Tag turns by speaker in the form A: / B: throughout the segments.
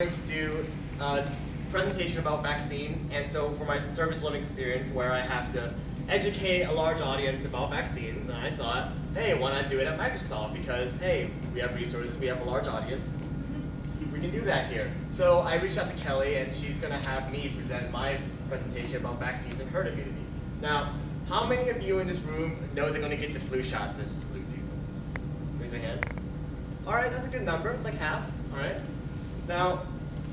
A: going to do a presentation about vaccines, and so for my service learning experience where I have to educate a large audience about vaccines, and I thought, hey, why not do it at Microsoft? Because, hey, we have resources, we have a large audience, we can do that here. So I reached out to Kelly, and she's going to have me present my presentation about vaccines and herd immunity. Now, how many of you in this room know they're going to get the flu shot this flu season? Raise your hand. All right, that's a good number. It's like half. All right. Now,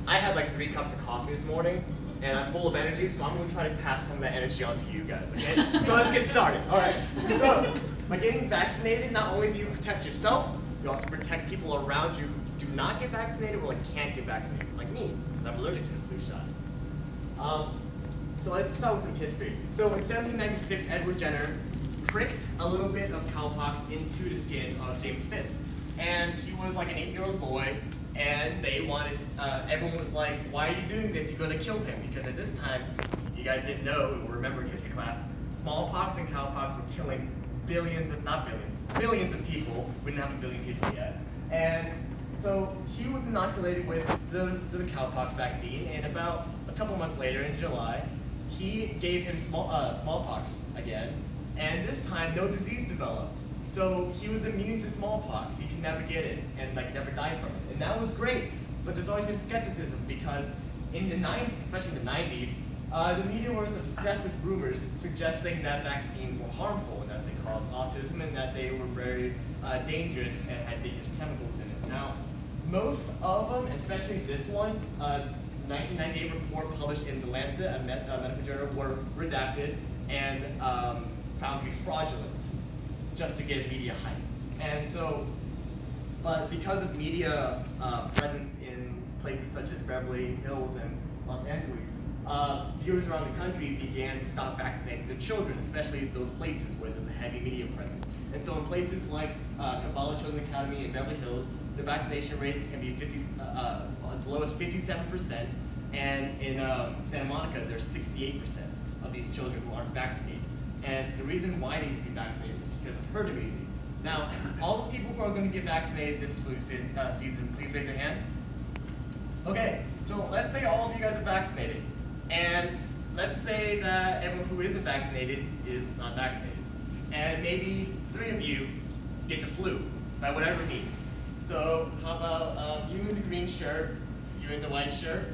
A: I had like 3 cups of coffee this morning, and I'm full of energy, so I'm going to try to pass some of that energy on to you guys, okay? So let's get started. All right. So, by getting vaccinated, not only do you protect yourself, you also protect people around you who do not get vaccinated or like can't get vaccinated, like me, because I'm allergic to the flu shot. So let's start with some history. So in 1796, Edward Jenner pricked a little bit of cowpox into the skin of James Phipps. And he was like an 8-year-old boy, and they wanted, everyone was like, why are you doing this? You're gonna kill him. Because at this time, you guys didn't know, or remember in history class, smallpox and cowpox were killing billions, if not billions, millions of people. We didn't have a billion people yet. And so he was inoculated with the cowpox vaccine, and about a couple months later, in July, he gave him smallpox again, and this time no disease developed. So he was immune to smallpox. He could never get it and like never die from it, and that was great. But there's always been skepticism because in the 90s, especially in the 90s, the media was obsessed with rumors suggesting that vaccines were harmful and that they caused autism and that they were very dangerous and had dangerous chemicals in it. Now, most of them, especially this one, 1998 report published in The Lancet, a medical journal, were redacted and found to be fraudulent just to get media hype. And so, but because of media presence in places such as Beverly Hills and Los Angeles, viewers around the country began to stop vaccinating their children, especially those places where there's a heavy media presence. And so in places like Kabbalah Children's Academy in Beverly Hills, the vaccination rates can be as low as 57%, and in Santa Monica, there's 68% of these children who aren't vaccinated. And the reason why they need to be vaccinated is because of herd immunity. Now, all those people who are going to get vaccinated this flu season, please raise your hand. Okay, so let's say all of you guys are vaccinated, and let's say that everyone who isn't vaccinated is not vaccinated. And maybe 3 of you get the flu, by whatever means. So how about you in the green shirt, you in the white shirt,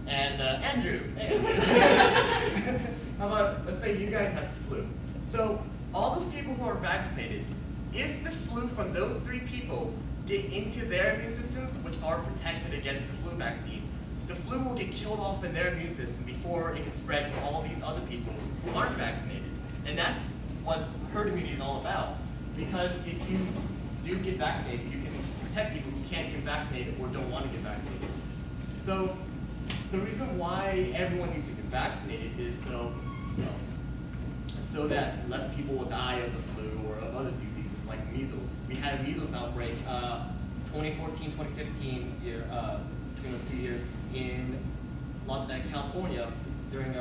A: and Andrew. Hey, Andrew. How about, let's say you guys have the flu. So all those people who are vaccinated, if the flu from those 3 people get into their immune systems, which are protected against the flu vaccine, the flu will get killed off in their immune system before it can spread to all these other people who aren't vaccinated. And that's what herd immunity is all about. Because if you do get vaccinated, you can protect people who can't get vaccinated or don't want to get vaccinated. So the reason why everyone needs to get vaccinated is so that less people will die of the flu or of other diseases like measles. We had a measles outbreak 2014, 2015 year, between those 2 years in California during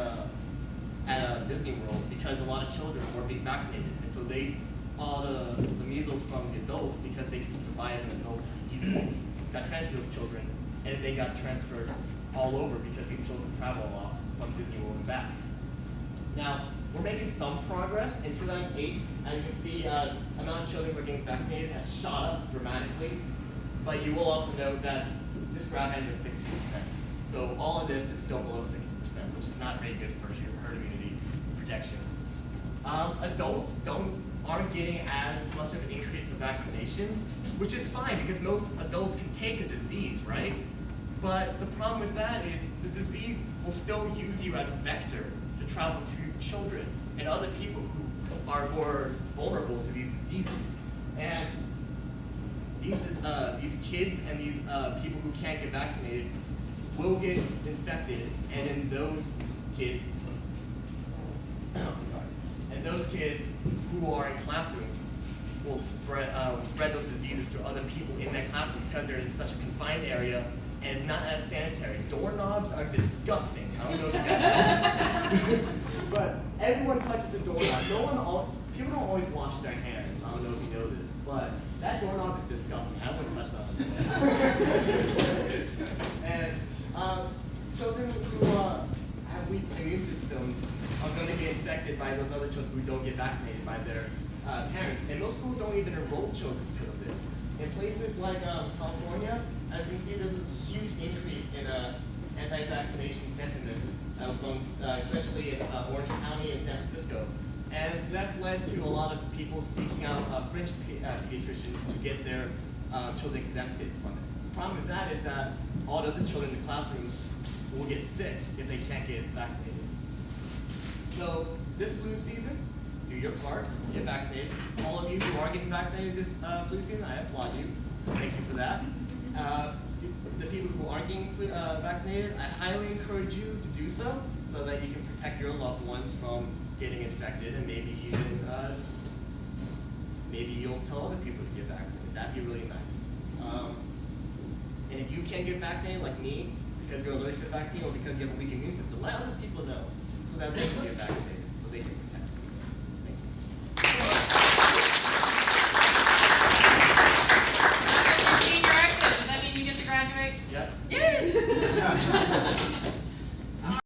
A: at Disney World because a lot of children were being vaccinated, and so they all the measles from the adults, because they can survive in adults easily, got transferred to those children, and they got transferred all over because these children travel a lot from Disney World and back. Now, we're making some progress. In 2008, as you can see, the amount of children who are getting vaccinated has shot up dramatically, but you will also note that this graph ended at 60%. So all of this is still below 60%, which is not very good for your herd immunity protection. Adults aren't getting as much of an increase of vaccinations, which is fine because most adults can take a disease, right? But the problem with that is the disease will still use you as a vector to travel to children and other people who are more vulnerable to these diseases. And these kids and these people who can't get vaccinated will get infected, and in those kids, those kids who are in classrooms will spread those diseases to other people in that classroom because they're in such a confined area and it's not as sanitary. Doorknobs are disgusting. I don't know if you guys know. But everyone touches a doorknob. People don't always wash their hands. I don't know if you know this, but that doorknob is disgusting. I wouldn't touch that. And infected by those other children who don't get vaccinated by their parents. And most schools don't even enroll children because of this. In places like California, as we see, there's a huge increase in anti-vaccination sentiment amongst, especially in Orange County and San Francisco. And so that's led to a lot of people seeking out fringe pediatricians to get their children exempted from it. The problem with that is that all the other children in the classrooms will get sick if they can't get vaccinated. So this flu season, do your part, get vaccinated. All of you who are getting vaccinated this flu season, I applaud you. Thank you for that. The people who aren't getting vaccinated, I highly encourage you to do so that you can protect your loved ones from getting infected, and maybe even maybe you'll tell other people to get vaccinated. That'd be really nice. And if you can't get vaccinated, like me, because you're allergic to the vaccine or because you have a weak immune system, let other people know so that they can get vaccinated, so they can protect you. Thank you.
B: Senior exit, does that mean you get to graduate?
A: Yep.
B: Yay!